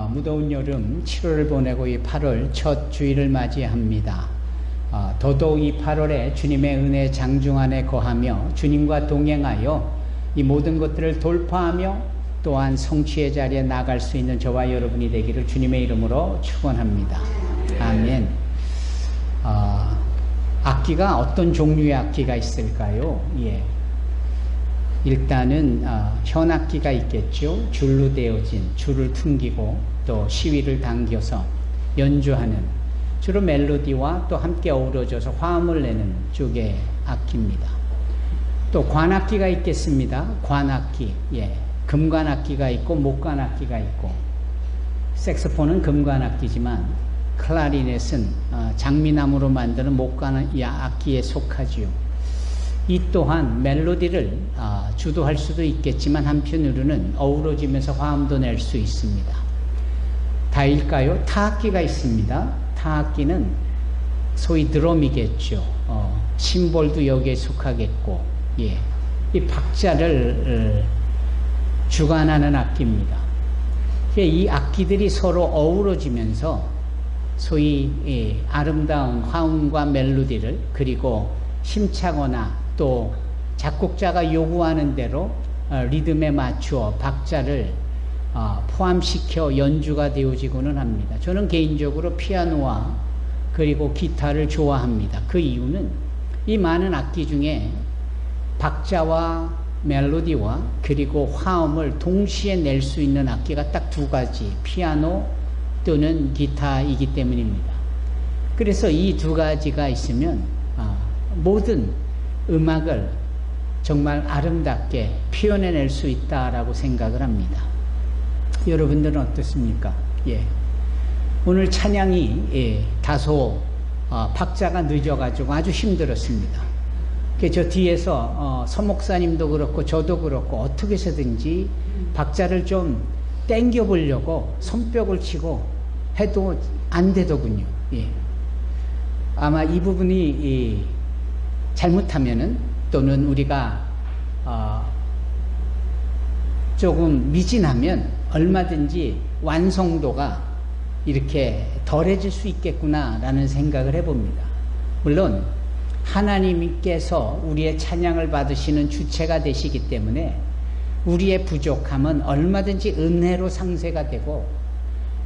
무더운 여름 7월을 보내고 이 8월 첫 주일을 맞이합니다. 더더욱 이 8월에 주님의 은혜 장중 안에 거하며 주님과 동행하여 이 모든 것들을 돌파하며 또한 성취의 자리에 나갈 수 있는 저와 여러분이 되기를 주님의 이름으로 축원합니다. 아멘. 악기가 어떤 종류의 악기가 있을까요? 예. 일단은 현악기가 있겠죠. 줄로 되어진, 줄을 퉁기고 또 시위를 당겨서 연주하는, 주로 멜로디와 또 함께 어우러져서 화음을 내는 쪽의 악기입니다. 또 관악기가 있겠습니다. 관악기, 예. 금관악기가 있고 목관악기가 있고, 색소폰은 금관악기지만 클라리넷은 장미나무로 만드는 목관악기에 속하지요. 이 또한 멜로디를 주도할 수도 있겠지만 한편으로는 어우러지면서 화음도 낼 수 있습니다. 다일까요? 타악기가 있습니다. 타악기는 소위 드럼이겠죠. 심볼도 여기에 속하겠고, 예. 이 박자를 주관하는 악기입니다. 이 악기들이 서로 어우러지면서 소위 아름다운 화음과 멜로디를, 그리고 힘차거나 또 작곡자가 요구하는 대로 리듬에 맞추어 박자를 포함시켜 연주가 되어지고는 합니다. 저는 개인적으로 피아노와 그리고 기타를 좋아합니다. 그 이유는 이 많은 악기 중에 박자와 멜로디와 그리고 화음을 동시에 낼 수 있는 악기가 딱 두 가지, 피아노 또는 기타이기 때문입니다. 그래서 이 두 가지가 있으면 모든 음악을 정말 아름답게 표현해낼 수 있다라고 생각을 합니다. 여러분들은 어떻습니까? 예. 오늘 찬양이 다소 박자가 늦어가지고 아주 힘들었습니다. 저 뒤에서 서목사님도 그렇고 저도 그렇고 어떻게 해서든지 박자를 좀 땡겨 보려고 손뼉을 치고 해도 안 되더군요. 예. 아마 이 부분이 잘못하면은, 또는 우리가 조금 미진하면 얼마든지 완성도가 이렇게 덜해질 수 있겠구나라는 생각을 해봅니다. 물론 하나님께서 우리의 찬양을 받으시는 주체가 되시기 때문에 우리의 부족함은 얼마든지 은혜로 상쇄가 되고,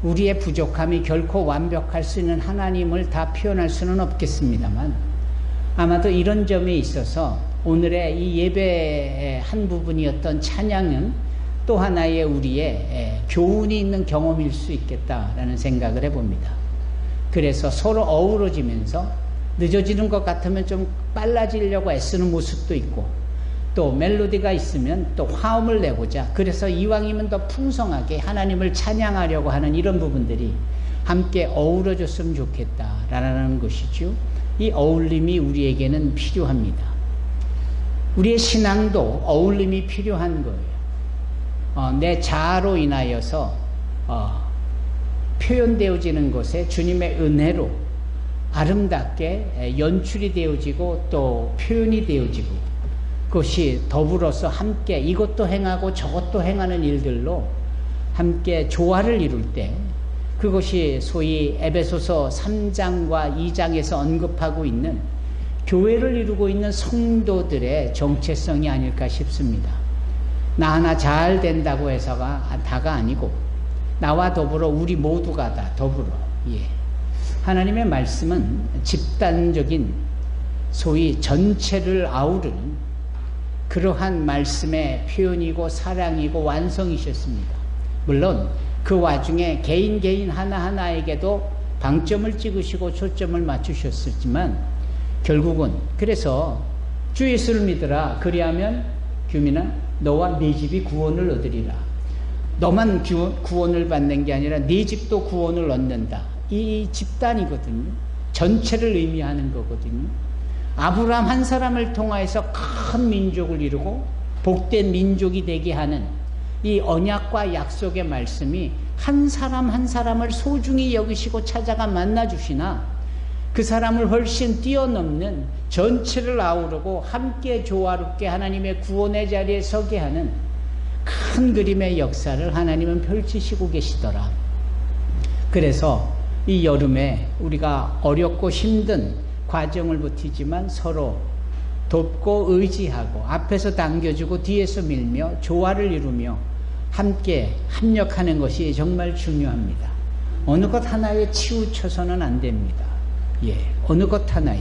우리의 부족함이 결코 완벽할 수 있는 하나님을 다 표현할 수는 없겠습니다만, 아마도 이런 점에 있어서 오늘의 이 예배의 한 부분이었던 찬양은 또 하나의 우리의 교훈이 있는 경험일 수 있겠다라는 생각을 해봅니다. 그래서 서로 어우러지면서 늦어지는 것 같으면 좀 빨라지려고 애쓰는 모습도 있고, 또 멜로디가 있으면 또 화음을 내고자, 그래서 이왕이면 더 풍성하게 하나님을 찬양하려고 하는 이런 부분들이 함께 어우러졌으면 좋겠다라는 것이죠. 이 어울림이 우리에게는 필요합니다. 우리의 신앙도 어울림이 필요한 거예요. 내 자아로 인하여서 표현되어지는 것에 주님의 은혜로 아름답게 연출이 되어지고 또 표현이 되어지고, 그것이 더불어서 함께 이것도 행하고 저것도 행하는 일들로 함께 조화를 이룰 때, 그것이 소위 에베소서 3장과 2장에서 언급하고 있는 교회를 이루고 있는 성도들의 정체성이 아닐까 싶습니다. 나 하나 잘 된다고 해서가 다가 아니고, 나와 더불어 우리 모두가 다 더불어, 예. 하나님의 말씀은 집단적인 소위 전체를 아우르는 그러한 말씀의 표현이고 사랑이고 완성이셨습니다. 물론 그 와중에 개인 하나하나에게도 방점을 찍으시고 초점을 맞추셨지만, 결국은 그래서 주 예수를 믿으라, 그리하면 규민아 너와 네 집이 구원을 얻으리라. 너만 구원을 받는 게 아니라 네 집도 구원을 얻는다. 이 집단이거든요. 전체를 의미하는 거거든요. 아브라함 한 사람을 통하여서 큰 민족을 이루고 복된 민족이 되게 하는 이 언약과 약속의 말씀이 한 사람 한 사람을 소중히 여기시고 찾아가 만나주시나, 그 사람을 훨씬 뛰어넘는 전체를 아우르고 함께 조화롭게 하나님의 구원의 자리에 서게 하는 큰 그림의 역사를 하나님은 펼치시고 계시더라. 그래서 이 여름에 우리가 어렵고 힘든 과정을 버티지만 서로 돕고 의지하고 앞에서 당겨주고 뒤에서 밀며 조화를 이루며 함께 협력하는 것이 정말 중요합니다. 어느 것 하나에 치우쳐서는 안 됩니다. 어느 것 하나에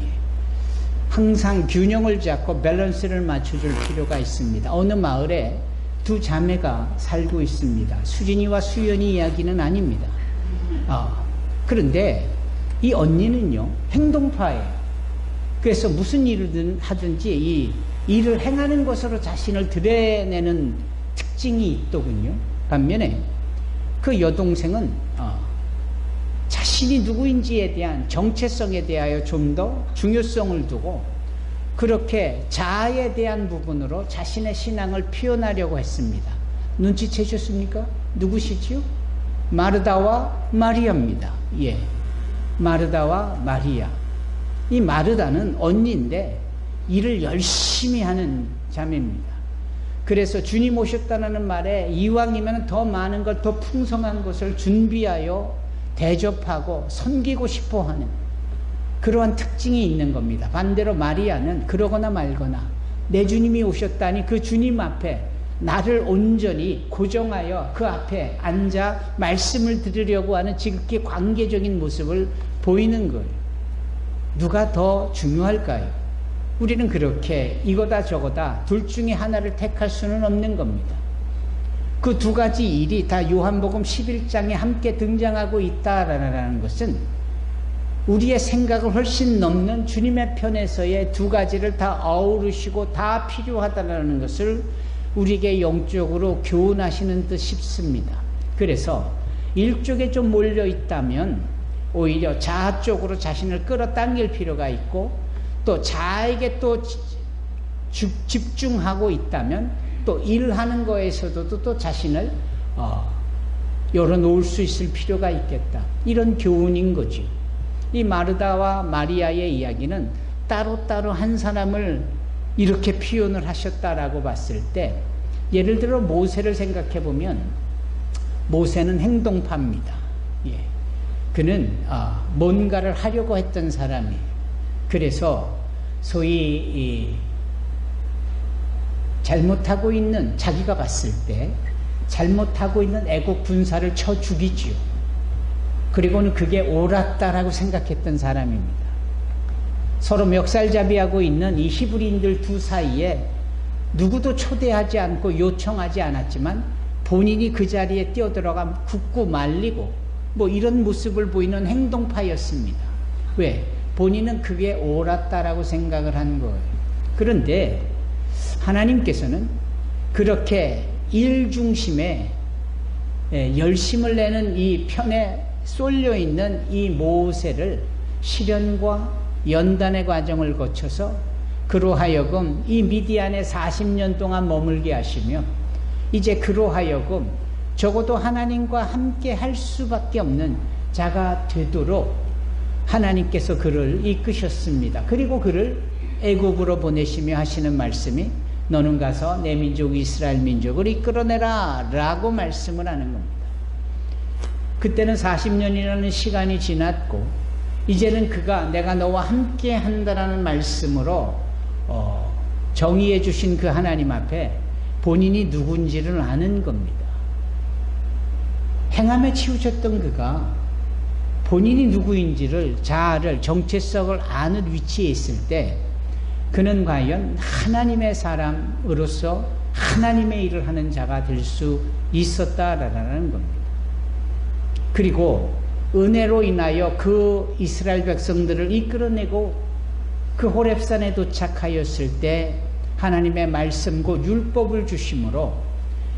항상 균형을 잡고 밸런스를 맞춰줄 필요가 있습니다. 어느 마을에 두 자매가 살고 있습니다. 수진이와 수연이 이야기는 아닙니다. 그런데 이 언니는요, 행동파예요. 그래서 무슨 일을 하든지 이 일을 행하는 것으로 자신을 드러내는 특징이 있더군요. 반면에 그 여동생은 자신이 누구인지에 대한 정체성에 대하여 좀 더 중요성을 두고 그렇게 자아에 대한 부분으로 자신의 신앙을 표현하려고 했습니다. 눈치채셨습니까? 누구시지요? 마르다와 마리아입니다. 마르다와 마리아. 이 마르다는 언니인데 일을 열심히 하는 자매입니다. 그래서 주님 오셨다는 말에 이왕이면 더 많은 것, 더 풍성한 것을 준비하여 대접하고 섬기고 싶어 하는 그러한 특징이 있는 겁니다. 반대로 마리아는 그러거나 말거나 내 주님이 오셨다니 그 주님 앞에 나를 온전히 고정하여 그 앞에 앉아 말씀을 들으려고 하는 지극히 관계적인 모습을 보이는 거예요. 누가 더 중요할까요? 우리는 그렇게 이거다 저거다 둘 중에 하나를 택할 수는 없는 겁니다. 그 두 가지 일이 다 요한복음 11장에 함께 등장하고 있다라는 것은 우리의 생각을 훨씬 넘는 주님의 편에서의 두 가지를 다 어우르시고 다 필요하다는 것을 우리에게 영적으로 교훈하시는 듯 싶습니다. 그래서 일쪽에 좀 몰려 있다면 오히려 자아 쪽으로 자신을 끌어당길 필요가 있고 또 자아에게 또 집중하고 있다면 또 일하는 거에서도 또 자신을 열어놓을 수 있을 필요가 있겠다. 이런 교훈인 거죠. 이 마르다와 마리아의 이야기는 따로따로 한 사람을 이렇게 표현을 하셨다라고 봤을 때 예를 들어 모세를 생각해 보면 모세는 행동파입니다. 그는 뭔가를 하려고 했던 사람이에요. 그래서 소위 잘못하고 있는 자기가 봤을 때 잘못하고 있는 애국 군사를 쳐 죽이지요. 그리고는 그게 옳았다라고 생각했던 사람입니다. 서로 멱살잡이하고 있는 이 히브리인들 두 사이에 누구도 초대하지 않고 요청하지 않았지만 본인이 그 자리에 뛰어들어가 굽고 말리고 뭐 이런 모습을 보이는 행동파였습니다. 왜? 본인은 그게 옳았다라고 생각을 한 거예요. 그런데 하나님께서는 그렇게 일 중심에 열심을 내는 이 편에 쏠려 있는 이 모세를 시련과 연단의 과정을 거쳐서 그로 하여금 이 미디안에 40년 동안 머물게 하시며 이제 그로 하여금 적어도 하나님과 함께 할 수밖에 없는 자가 되도록 하나님께서 그를 이끄셨습니다. 그리고 그를 애국으로 보내시며 하시는 말씀이 너는 가서 내 민족 이스라엘 민족을 이끌어내라 라고 말씀을 하는 겁니다. 그때는 40년이라는 시간이 지났고 이제는 그가 내가 너와 함께 한다라는 말씀으로 정의해 주신 그 하나님 앞에 본인이 누군지를 아는 겁니다. 행함에 치우쳤던 그가 본인이 누구인지를 자아를 정체성을 아는 위치에 있을 때 그는 과연 하나님의 사람으로서 하나님의 일을 하는 자가 될 수 있었다라는 겁니다. 그리고 은혜로 인하여 그 이스라엘 백성들을 이끌어내고 그 호렙산에 도착하였을 때 하나님의 말씀과 율법을 주심으로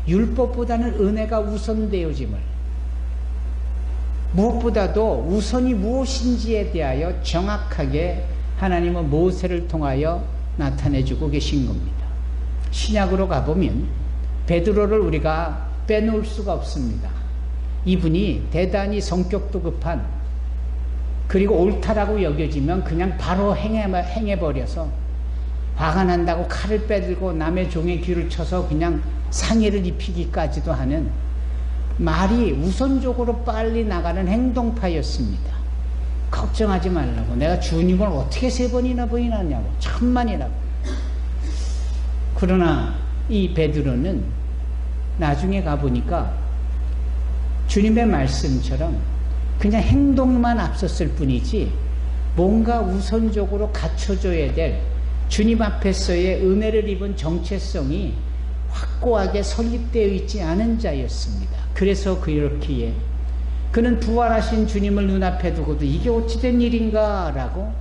율법보다는 은혜가 우선되어짐을 무엇보다도 우선이 무엇인지에 대하여 정확하게 하나님은 모세를 통하여 나타내주고 계신 겁니다. 신약으로 가보면 베드로를 우리가 빼놓을 수가 없습니다. 이분이 대단히 성격도 급한 그리고 옳다라고 여겨지면 그냥 바로 행해버려서 화가 난다고 칼을 빼들고 남의 종의 귀를 쳐서 그냥 상해를 입히기까지도 하는 말이 우선적으로 빨리 나가는 행동파였습니다. 걱정하지 말라고. 내가 주님을 어떻게 3번이나 부인하냐고. 1000만이라고. 그러나 이 베드로는 나중에 가보니까 주님의 말씀처럼 그냥 행동만 앞섰을 뿐이지 뭔가 우선적으로 갖춰줘야 될 주님 앞에서의 은혜를 입은 정체성이 확고하게 설립되어 있지 않은 자였습니다. 그래서 그렇기에 그는 부활하신 주님을 눈앞에 두고도 이게 어찌된 일인가 라고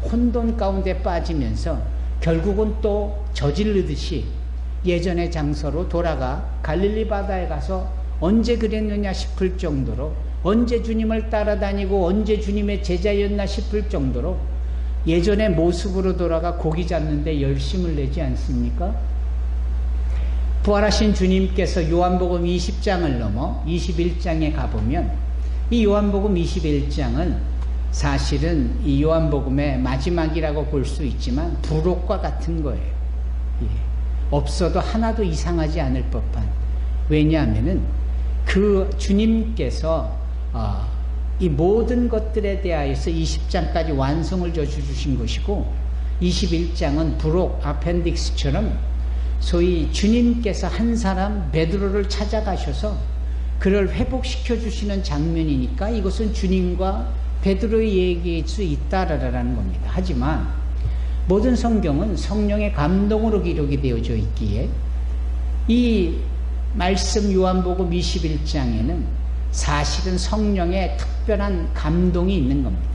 혼돈 가운데 빠지면서 결국은 또 저지르듯이 예전의 장소로 돌아가 갈릴리 바다에 가서 언제 그랬느냐 싶을 정도로, 언제 주님을 따라다니고 언제 주님의 제자였나 싶을 정도로 예전의 모습으로 돌아가 고기 잡는데 열심을 내지 않습니까? 부활하신 주님께서 요한복음 20장을 넘어 21장에 가보면 이 요한복음 21장은 사실은 이 요한복음의 마지막이라고 볼 수 있지만 부록과 같은 거예요. 예. 없어도 하나도 이상하지 않을 법한. 왜냐하면은 그 주님께서 이 모든 것들에 대하여서 20장까지 완성을 주신 것이고 21장은 부록 아펜딕스처럼 소위 주님께서 한 사람 베드로를 찾아가셔서 그를 회복시켜 주시는 장면이니까 이것은 주님과 베드로의 얘기일 수 있다라는 겁니다. 하지만 모든 성경은 성령의 감동으로 기록이 되어져 있기에 이 말씀 요한복음 21장에는 사실은 성령의 특별한 감동이 있는 겁니다.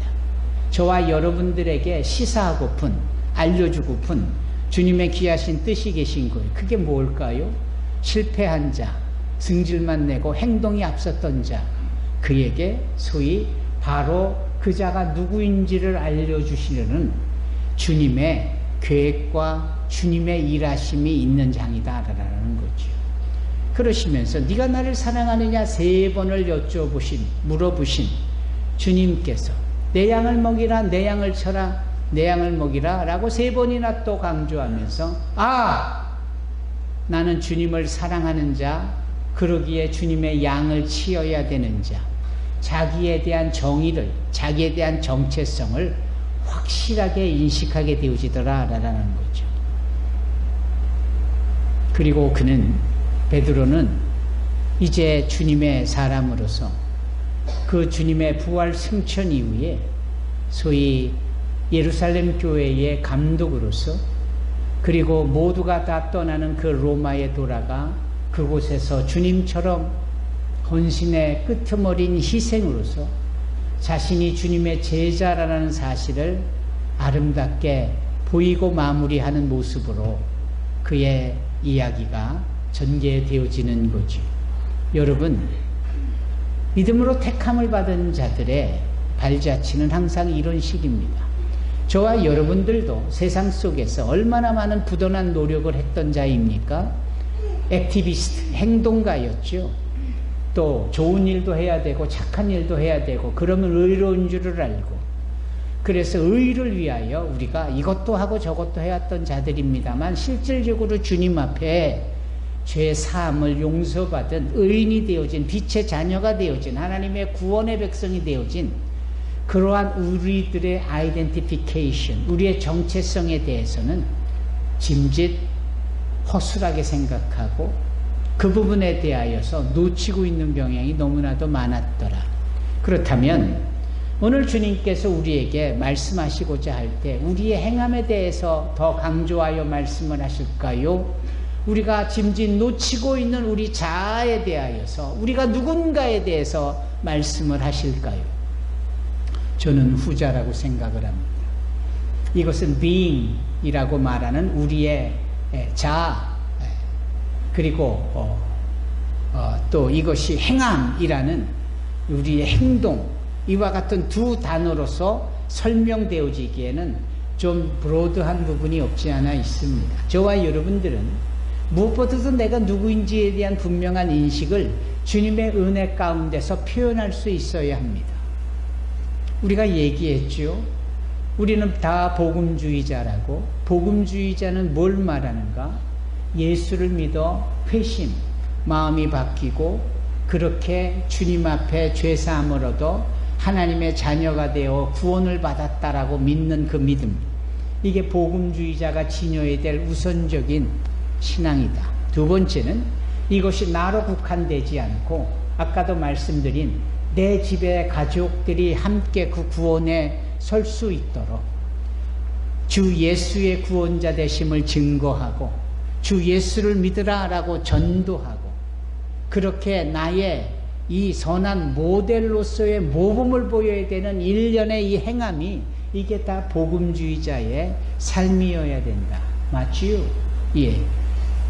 저와 여러분들에게 시사하고픈, 알려주고픈 주님의 귀하신 뜻이 계신 거예요. 그게 뭘까요? 실패한 자, 승질만 내고 행동이 앞섰던 자, 그에게 소위 바로 그 자가 누구인지를 알려주시려는 주님의 계획과 주님의 일하심이 있는 장이다라는 거죠. 그러시면서 네가 나를 사랑하느냐 3번을 물어보신 주님께서 내 양을 먹이라, 내 양을 쳐라, 내 양을 먹이라 라고 3번이나 또 강조하면서 나는 주님을 사랑하는 자, 그러기에 주님의 양을 치어야 되는 자, 자기에 대한 정의를, 자기에 대한 정체성을 확실하게 인식하게 되어지더라 라는 거죠. 그리고 베드로는 이제 주님의 사람으로서 그 주님의 부활 승천 이후에 소위 예루살렘 교회의 감독으로서, 그리고 모두가 다 떠나는 그 로마에 돌아가 그곳에서 주님처럼 헌신의 끄트머린 희생으로서 자신이 주님의 제자라는 사실을 아름답게 보이고 마무리하는 모습으로 그의 이야기가 전개되어지는 거죠. 여러분, 믿음으로 택함을 받은 자들의 발자취는 항상 이런 식입니다. 저와 여러분들도 세상 속에서 얼마나 많은 부단한 노력을 했던 자입니까? 액티비스트, 행동가였죠. 또 좋은 일도 해야 되고 착한 일도 해야 되고 그러면 의로운 줄을 알고, 그래서 의를 위하여 우리가 이것도 하고 저것도 해왔던 자들입니다만 실질적으로 주님 앞에 죄 사함을 용서받은 의인이 되어진, 빛의 자녀가 되어진, 하나님의 구원의 백성이 되어진 그러한 우리들의 아이덴티피케이션, 우리의 정체성에 대해서는 짐짓 허술하게 생각하고 그 부분에 대하여서 놓치고 있는 경향이 너무나도 많았더라. 그렇다면 오늘 주님께서 우리에게 말씀하시고자 할 때 우리의 행함에 대해서 더 강조하여 말씀을 하실까요? 우리가 짐짓 놓치고 있는 우리 자아에 대하여서, 우리가 누군가에 대해서 말씀을 하실까요? 저는 후자라고 생각을 합니다. 이것은 being이라고 말하는 우리의 자아, 그리고 또 이것이 행함이라는 우리의 행동, 이와 같은 두 단어로서 설명되어지기에는 좀 브로드한 부분이 없지 않아 있습니다. 저와 여러분들은 무엇보다도 내가 누구인지에 대한 분명한 인식을 주님의 은혜 가운데서 표현할 수 있어야 합니다. 우리가 얘기했죠. 우리는 다 복음주의자라고. 복음주의자는 뭘 말하는가? 예수를 믿어 회심, 마음이 바뀌고 그렇게 주님 앞에 죄사함을 얻어 하나님의 자녀가 되어 구원을 받았다라고 믿는 그 믿음, 이게 복음주의자가 지녀야 될 우선적인 신앙이다. 두 번째는 이것이 나로 국한되지 않고 아까도 말씀드린 내 집의 가족들이 함께 그 구원에 설 수 있도록 주 예수의 구원자 되심을 증거하고 주 예수를 믿으라 라고 전도하고, 그렇게 나의 이 선한 모델로서의 모범을 보여야 되는 일련의 이 행함이, 이게 다 복음주의자의 삶이어야 된다. 맞지요? 예.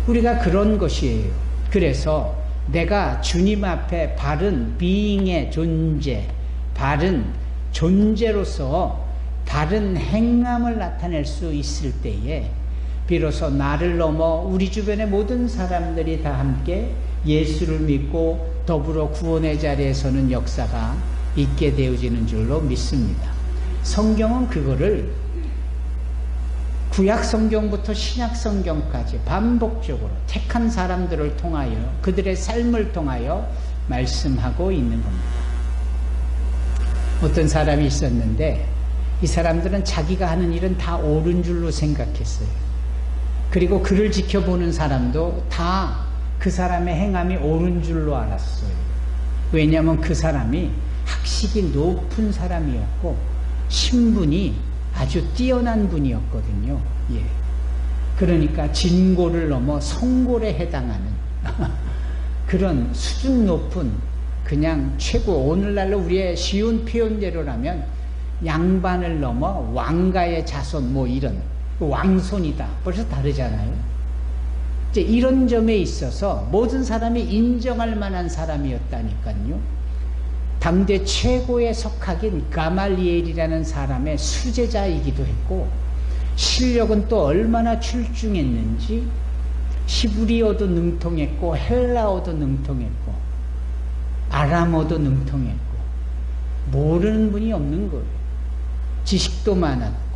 우리가 그런 것이에요. 그래서 내가 주님 앞에 바른 비잉의 존재, 바른 존재로서 바른 행함을 나타낼 수 있을 때에 비로소 나를 넘어 우리 주변의 모든 사람들이 다 함께 예수를 믿고 더불어 구원의 자리에 서는 역사가 있게 되어지는 줄로 믿습니다. 성경은 그거를 구약 성경부터 신약 성경까지 반복적으로 택한 사람들을 통하여 그들의 삶을 통하여 말씀하고 있는 겁니다. 어떤 사람이 있었는데 이 사람들은 자기가 하는 일은 다 옳은 줄로 생각했어요. 그리고 그를 지켜보는 사람도 다 그 사람의 행함이 옳은 줄로 알았어요. 왜냐하면 그 사람이 학식이 높은 사람이었고 신분이 아주 뛰어난 분이었거든요. 예. 그러니까 진고를 넘어 성고에 해당하는 그런 수준 높은, 그냥 최고, 오늘날로 우리의 쉬운 표현대로라면 양반을 넘어 왕가의 자손, 뭐 이런 왕손이다. 벌써 다르잖아요. 이제 이런 점에 있어서 모든 사람이 인정할 만한 사람이었다니까요. 당대 최고의 석학인 가말리엘이라는 사람의 수제자이기도 했고, 실력은 또 얼마나 출중했는지 히브리어도 능통했고 헬라어도 능통했고 아람어도 능통했고 모르는 분이 없는 거예요. 지식도 많았고.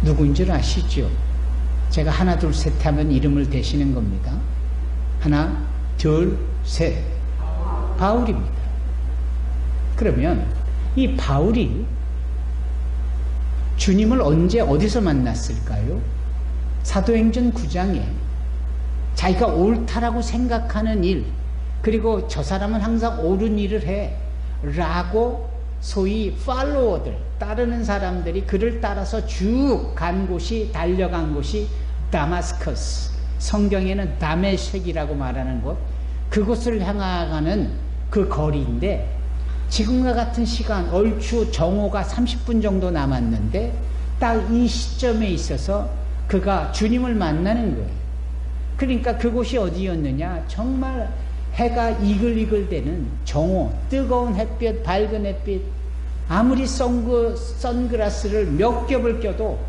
누구인 줄 아시죠? 제가 하나 둘 셋 하면 이름을 대시는 겁니다. 하나 둘 셋. 바울입니다. 그러면 이 바울이 주님을 언제 어디서 만났을까요? 사도행전 9장에 자기가 옳다라고 생각하는 일, 그리고 저 사람은 항상 옳은 일을 해 라고 소위 팔로워들, 따르는 사람들이 그를 따라서 쭉 간 곳이, 달려간 곳이 다마스커스, 성경에는 다메섹이라고 말하는 곳, 그곳을 향하는 그 거리인데, 지금과 같은 시간 얼추 정오가 30분 정도 남았는데 딱 이 시점에 있어서 그가 주님을 만나는 거예요. 그러니까 그곳이 어디였느냐, 정말 해가 이글이글대는 정오, 뜨거운 햇빛, 밝은 햇빛, 아무리 선글라스를 몇 겹을 껴도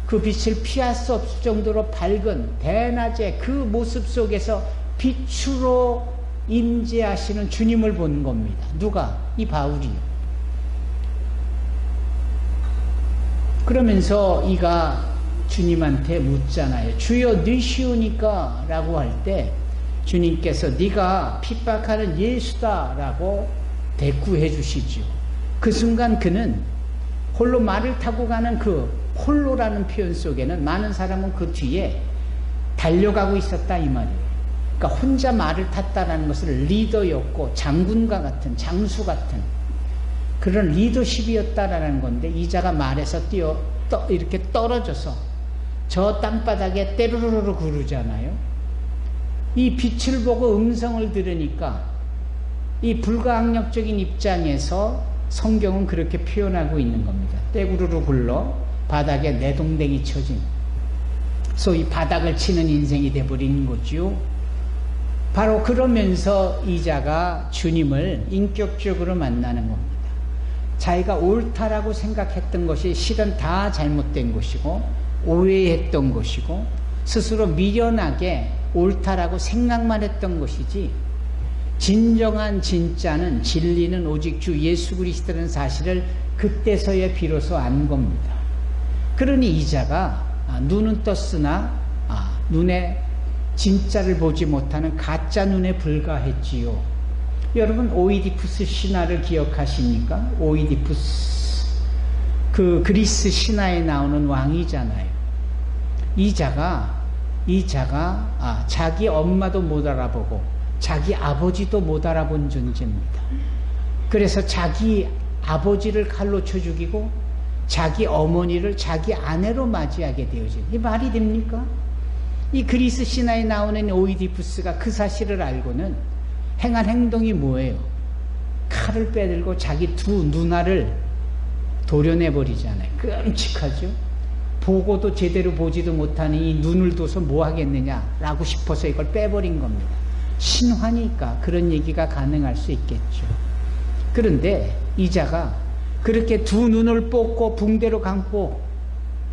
그 빛을 피할 수 없을 정도로 밝은 대낮의 그 모습 속에서 빛으로 임재하시는 주님을 본 겁니다. 누가? 이 바울이요. 그러면서 이가 주님한테 묻잖아요. 주여 누시오니까? 라고 할 때 주님께서 네가 핍박하는 예수다 라고 대꾸해 주시죠. 그 순간 그는 홀로 말을 타고 가는 그 홀로라는 표현 속에는 많은 사람은 그 뒤에 달려가고 있었다 이 말이에요. 그러니까 혼자 말을 탔다는 것은 리더였고 장군과 같은, 장수 같은 그런 리더십이었다라는 건데, 이자가 말에서 이렇게 떨어져서 저 땅바닥에 때르르르 구르잖아요. 이 빛을 보고 음성을 들으니까 이 불가항력적인 입장에서 성경은 그렇게 표현하고 있는 겁니다. 떼구르르 굴러 바닥에 내동댕이 쳐진, 소위 바닥을 치는 인생이 돼버린 거죠. 바로 그러면서 이자가 주님을 인격적으로 만나는 겁니다. 자기가 옳다라고 생각했던 것이 실은 다 잘못된 것이고 오해했던 것이고 스스로 미련하게 옳다라고 생각만 했던 것이지, 진정한 진짜는, 진리는 오직 주 예수 그리스도라는 사실을 그때서야 비로소 안 겁니다. 그러니 이자가 눈은 떴으나 눈에 진짜를 보지 못하는 가짜 눈에 불과했지요. 여러분 오이디푸스 신화를 기억하십니까? 오이디푸스, 그 그리스 신화에 나오는 왕이잖아요. 이 자가 자기 엄마도 못 알아보고 자기 아버지도 못 알아본 존재입니다. 그래서 자기 아버지를 칼로 쳐 죽이고 자기 어머니를 자기 아내로 맞이하게 되어진, 이 말이 됩니까? 이 그리스 신화에 나오는 오이디푸스가 그 사실을 알고는 행한 행동이 뭐예요? 칼을 빼들고 자기 두 누나를 도려내버리잖아요. 끔찍하죠? 보고도 제대로 보지도 못하는 이 눈을 둬서 뭐 하겠느냐라고 싶어서 이걸 빼버린 겁니다. 신화니까 그런 얘기가 가능할 수 있겠죠. 그런데 이자가 그렇게 두 눈을 뽑고 붕대로 감고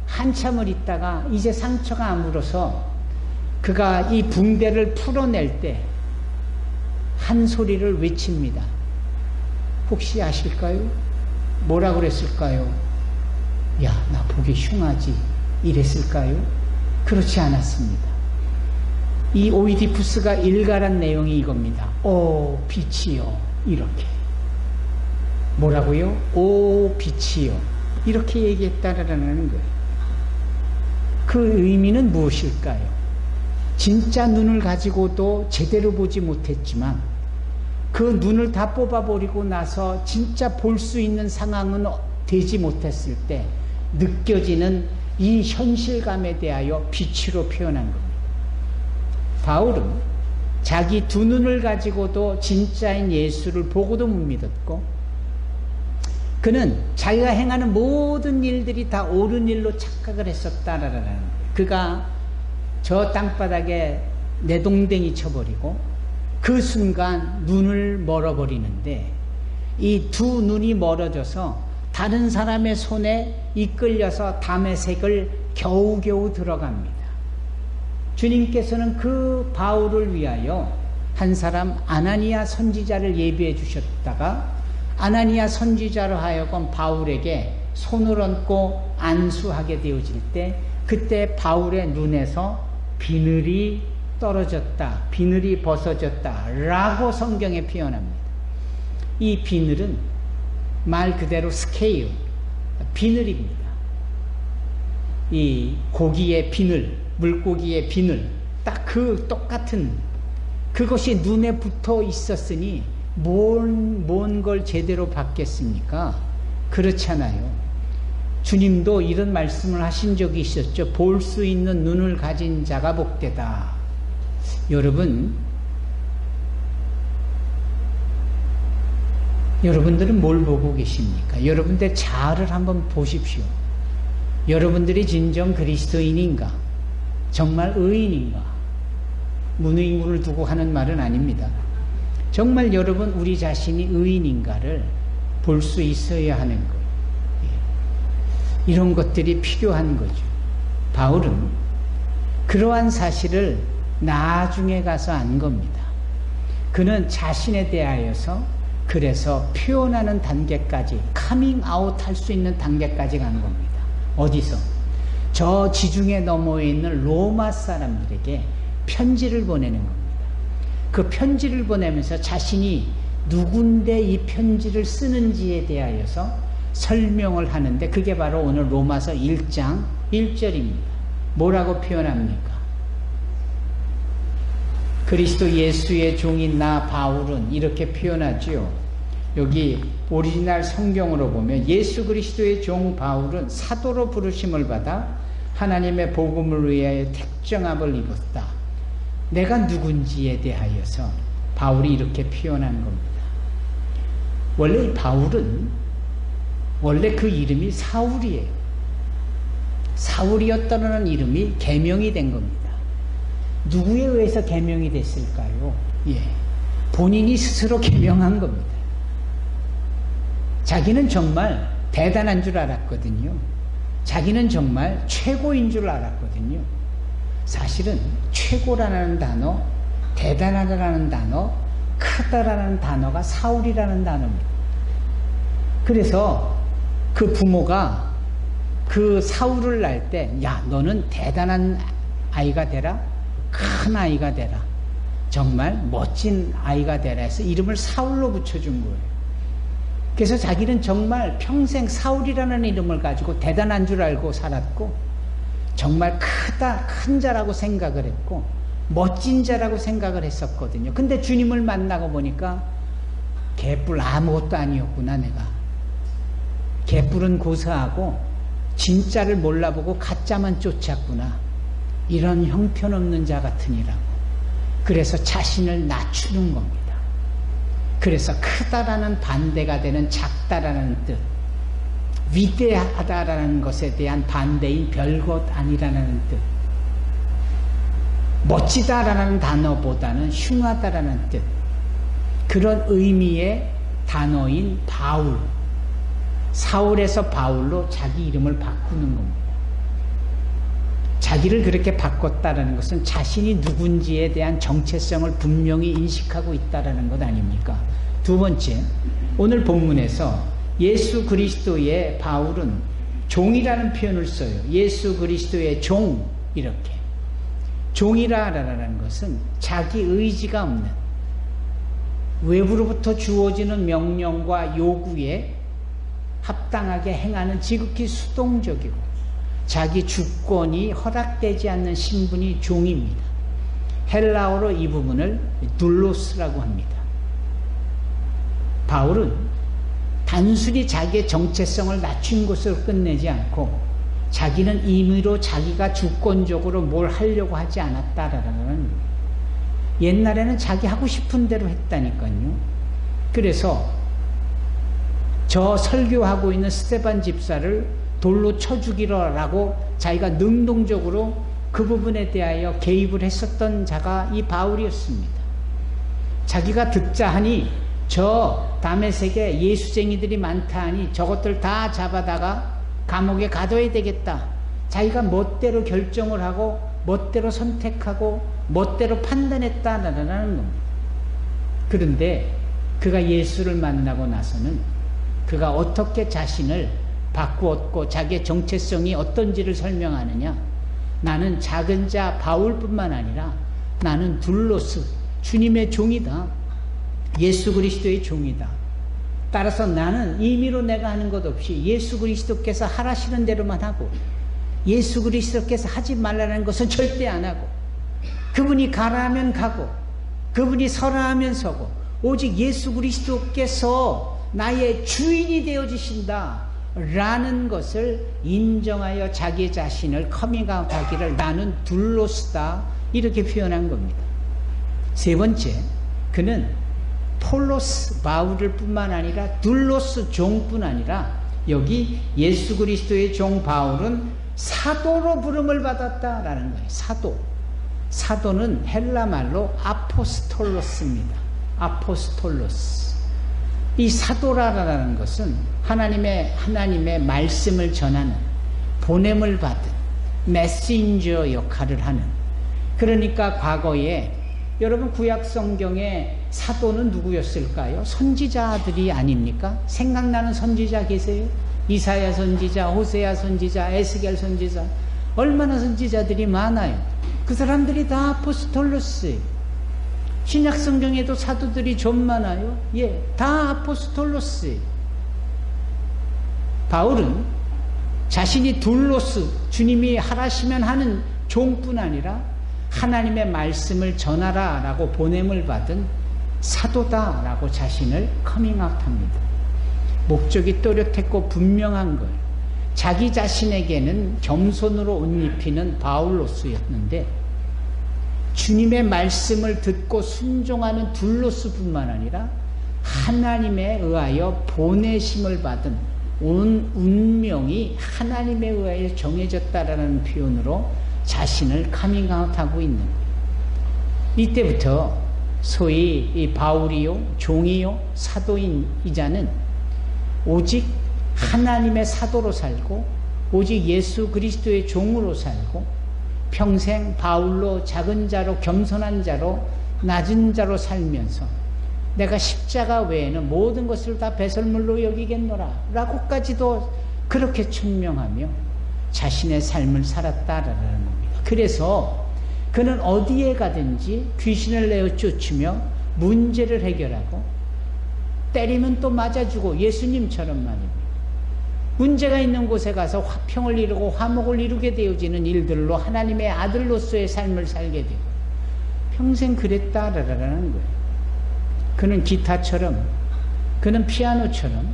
한참을 있다가 이제 상처가 아물어서 그가 이 붕대를 풀어낼 때 한 소리를 외칩니다. 혹시 아실까요? 뭐라 그랬을까요? 야, 나 보기 흉하지. 이랬을까요? 그렇지 않았습니다. 이 오이디푸스가 일갈한 내용이 이겁니다. 오 빛이요. 이렇게. 뭐라고요? 오 빛이요. 이렇게 얘기했다라는 거예요. 그 의미는 무엇일까요? 진짜 눈을 가지고도 제대로 보지 못했지만 그 눈을 다 뽑아버리고 나서 진짜 볼 수 있는 상황은 되지 못했을 때 느껴지는 이 현실감에 대하여 빛으로 표현한 겁니다. 바울은 자기 두 눈을 가지고도 진짜인 예수를 보고도 못 믿었고, 그는 자기가 행하는 모든 일들이 다 옳은 일로 착각을 했었다라는 거예요. 그가 저 땅바닥에 내동댕이 쳐버리고 그 순간 눈을 멀어버리는데, 이 두 눈이 멀어져서 다른 사람의 손에 이끌려서 다메섹을 겨우겨우 들어갑니다. 주님께서는 그 바울을 위하여 한 사람 아나니아 선지자를 예비해 주셨다가 아나니아 선지자로 하여금 바울에게 손을 얹고 안수하게 되어질 때, 그때 바울의 눈에서 비늘이 떨어졌다, 비늘이 벗어졌다 라고 성경에 표현합니다. 이 비늘은 말 그대로 스케일, 비늘입니다. 이 고기의 비늘, 물고기의 비늘, 딱 그 똑같은 그것이 눈에 붙어 있었으니 뭔 걸 제대로 봤겠습니까? 그렇잖아요. 주님도 이런 말씀을 하신 적이 있었죠. 볼 수 있는 눈을 가진 자가 복되다. 여러분들은 뭘 보고 계십니까? 여러분들 자아를 한번 보십시오. 여러분들이 진정 그리스도인인가? 정말 의인인가? 무능인군을 두고 하는 말은 아닙니다. 정말 여러분 우리 자신이 의인인가를 볼 수 있어야 하는 거예요. 이런 것들이 필요한 거죠. 바울은 그러한 사실을 나중에 가서 안 겁니다. 그는 자신에 대하여서 그래서 표현하는 단계까지, 카밍아웃 할 수 있는 단계까지 간 겁니다. 어디서? 저 지중해 너머에 있는 로마 사람들에게 편지를 보내는 겁니다. 그 편지를 보내면서 자신이 누군데 이 편지를 쓰는지에 대하여서 설명을 하는데, 그게 바로 오늘 로마서 1장 1절입니다. 뭐라고 표현합니까? 그리스도 예수의 종인 나 바울은 이렇게 표현하지요. 여기 오리지널 성경으로 보면 예수 그리스도의 종 바울은 사도로 부르심을 받아 하나님의 복음을 위하여 택정함을 입었다. 내가 누군지에 대하여서 바울이 이렇게 표현한 겁니다. 원래 바울은 원래 그 이름이 사울이에요. 사울이었다는 이름이 계명이 된 겁니다. 누구에 의해서 계명이 됐을까요? 본인이 스스로 계명한 겁니다. 자기는 정말 대단한 줄 알았거든요. 자기는 정말 최고인 줄 알았거든요. 사실은 최고라는 단어, 대단하다라는 단어, 크다라는 단어가 사울이라는 단어입니다. 그래서 그 부모가 그 사울을 낳을 때, 야, 너는 대단한 아이가 되라, 큰 아이가 되라. 정말 멋진 아이가 되라 해서 이름을 사울로 붙여준 거예요. 그래서 자기는 정말 평생 사울이라는 이름을 가지고 대단한 줄 알고 살았고, 정말 큰 자라고 생각을 했고, 멋진 자라고 생각을 했었거든요. 근데 주님을 만나고 보니까 개뿔 아무것도 아니었구나. 내가 개뿔은 고사하고 진짜를 몰라보고 가짜만 쫓았구나. 이런 형편없는 자 같으니라고. 그래서 자신을 낮추는 겁니다. 그래서 크다라는 반대가 되는 작다라는 뜻, 위대하다라는 것에 대한 반대인 별것 아니라는 뜻, 멋지다라는 단어보다는 흉하다라는 뜻, 그런 의미의 단어인 바울, 사울에서 바울로 자기 이름을 바꾸는 겁니다. 자기를 그렇게 바꿨다라는 것은 자신이 누군지에 대한 정체성을 분명히 인식하고 있다라는 것 아닙니까? 두 번째, 오늘 본문에서 예수 그리스도의 바울은 종이라는 표현을 써요. 예수 그리스도의 종, 이렇게. 종이라는 것은 자기 의지가 없는, 외부로부터 주어지는 명령과 요구에 합당하게 행하는 지극히 수동적이고 자기 주권이 허락되지 않는 신분이 종입니다. 헬라어로 이 부분을 둘로스라고 합니다. 바울은 단순히 자기의 정체성을 낮춘 것으로 끝내지 않고 자기는 임의로 자기가 주권적으로 뭘 하려고 하지 않았다라는, 옛날에는 자기 하고 싶은 대로 했다니까요. 그래서 저 설교하고 있는 스데반 집사를 돌로 쳐 죽이라고 자기가 능동적으로 그 부분에 대하여 개입을 했었던 자가 이 바울이었습니다. 자기가 듣자 하니 저 다메섹에 예수쟁이들이 많다 하니 저것들 다 잡아다가 감옥에 가둬야 되겠다. 자기가 멋대로 결정을 하고 멋대로 선택하고 멋대로 판단했다라는 겁니다. 그런데 그가 예수를 만나고 나서는 그가 어떻게 자신을 바꾸었고 자기의 정체성이 어떤지를 설명하느냐. 나는 작은 자 바울뿐만 아니라 나는 둘로스, 주님의 종이다. 예수 그리스도의 종이다. 따라서 나는 임의로 내가 하는 것 없이 예수 그리스도께서 하라시는 대로만 하고, 예수 그리스도께서 하지 말라는 것은 절대 안 하고, 그분이 가라 하면 가고 그분이 서라 하면 서고, 오직 예수 그리스도께서 나의 주인이 되어주신다 라는 것을 인정하여 자기 자신을 커밍아웃 하기를 나는 둘로스다, 이렇게 표현한 겁니다. 세 번째, 그는 폴로스 바울을 뿐만 아니라 둘로스 종뿐 아니라 여기 예수 그리스도의 종 바울은 사도로 부름을 받았다라는 거예요. 사도는 헬라 말로 아포스톨로스입니다. 아포스톨로스. 이 사도라는 것은 하나님의 말씀을 전하는, 보냄을 받은 메신저 역할을 하는. 그러니까 과거에 여러분 구약 성경에 사도는 누구였을까요? 선지자들이 아닙니까? 생각나는 선지자 계세요? 이사야 선지자, 호세아 선지자, 에스겔 선지자, 얼마나 선지자들이 많아요. 그 사람들이 다 아포스톨로스예요. 신약 성경에도 사도들이 좀 많아요. 예, 다 아포스톨로스예요. 바울은 자신이 둘로스, 주님이 하라시면 하는 종뿐 아니라 하나님의 말씀을 전하라 라고 보냄을 받은 사도다 라고 자신을 커밍아웃합니다. 목적이 또렷했고 분명한 걸, 자기 자신에게는 겸손으로 옷 입히는 바울로스였는데 주님의 말씀을 듣고 순종하는 둘로스뿐만 아니라 하나님에 의하여 보내심을 받은 온 운명이 하나님에 의하여 정해졌다라는 표현으로 자신을 카밍아웃하고 있는 거예요. 이때부터 소위 이 바울이요, 종이요, 사도인 이자는 오직 하나님의 사도로 살고 오직 예수 그리스도의 종으로 살고 평생 바울로 작은 자로, 겸손한 자로, 낮은 자로 살면서 내가 십자가 외에는 모든 것을 다 배설물로 여기겠노라 라고까지도 그렇게 천명하며 자신의 삶을 살았다라는 겁니다. 그래서 그는 어디에 가든지 귀신을 내어 쫓으며 문제를 해결하고 때리면 또 맞아주고 예수님처럼 말입니다. 문제가 있는 곳에 가서 화평을 이루고 화목을 이루게 되어지는 일들로 하나님의 아들로서의 삶을 살게 되고 평생 그랬다라는 거예요. 그는 기타처럼, 그는 피아노처럼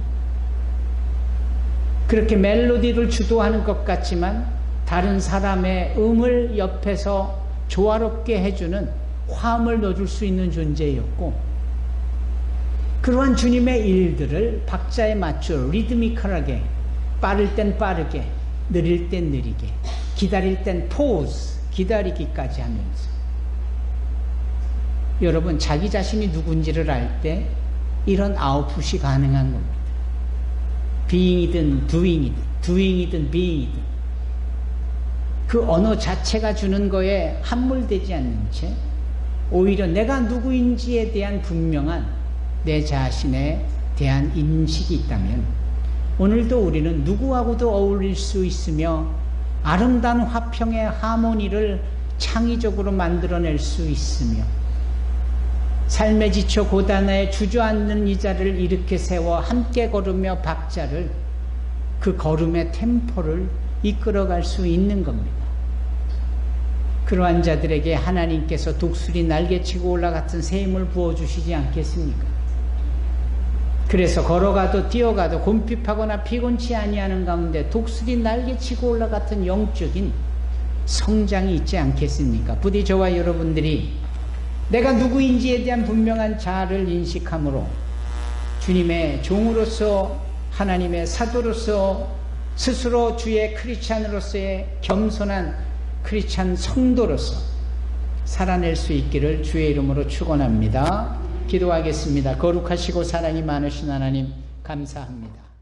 그렇게 멜로디를 주도하는 것 같지만 다른 사람의 음을 옆에서 조화롭게 해주는 화음을 넣어줄 수 있는 존재였고, 그러한 주님의 일들을 박자에 맞춰 리드미컬하게, 빠를 땐 빠르게, 느릴 땐 느리게, 기다릴 땐 포즈, 기다리기까지 하면서, 여러분 자기 자신이 누군지를 알 때 이런 아웃풋이 가능한 겁니다. being이든 doing이든 being이든 그 언어 자체가 주는 거에 함몰되지 않는 채 오히려 내가 누구인지에 대한 분명한 내 자신에 대한 인식이 있다면 오늘도 우리는 누구하고도 어울릴 수 있으며 아름다운 화평의 하모니를 창의적으로 만들어낼 수 있으며 삶에 지쳐 고단해 주저앉는 이 자를 일으켜 세워 함께 걸으며 박자를, 그 걸음의 템포를 이끌어갈 수 있는 겁니다. 그러한 자들에게 하나님께서 독수리 날개치고 올라갔던 새 힘을 부어주시지 않겠습니까? 그래서 걸어가도 뛰어가도 곰핍하거나 피곤치 아니하는 가운데 독수리 날개치고 올라갔던 영적인 성장이 있지 않겠습니까? 부디 저와 여러분들이 내가 누구인지에 대한 분명한 자아를 인식함으로 주님의 종으로서, 하나님의 사도로서, 스스로 주의 크리스찬으로서의 겸손한 크리스찬 성도로서 살아낼 수 있기를 주의 이름으로 축원합니다. 기도하겠습니다. 거룩하시고 사랑이 많으신 하나님 감사합니다.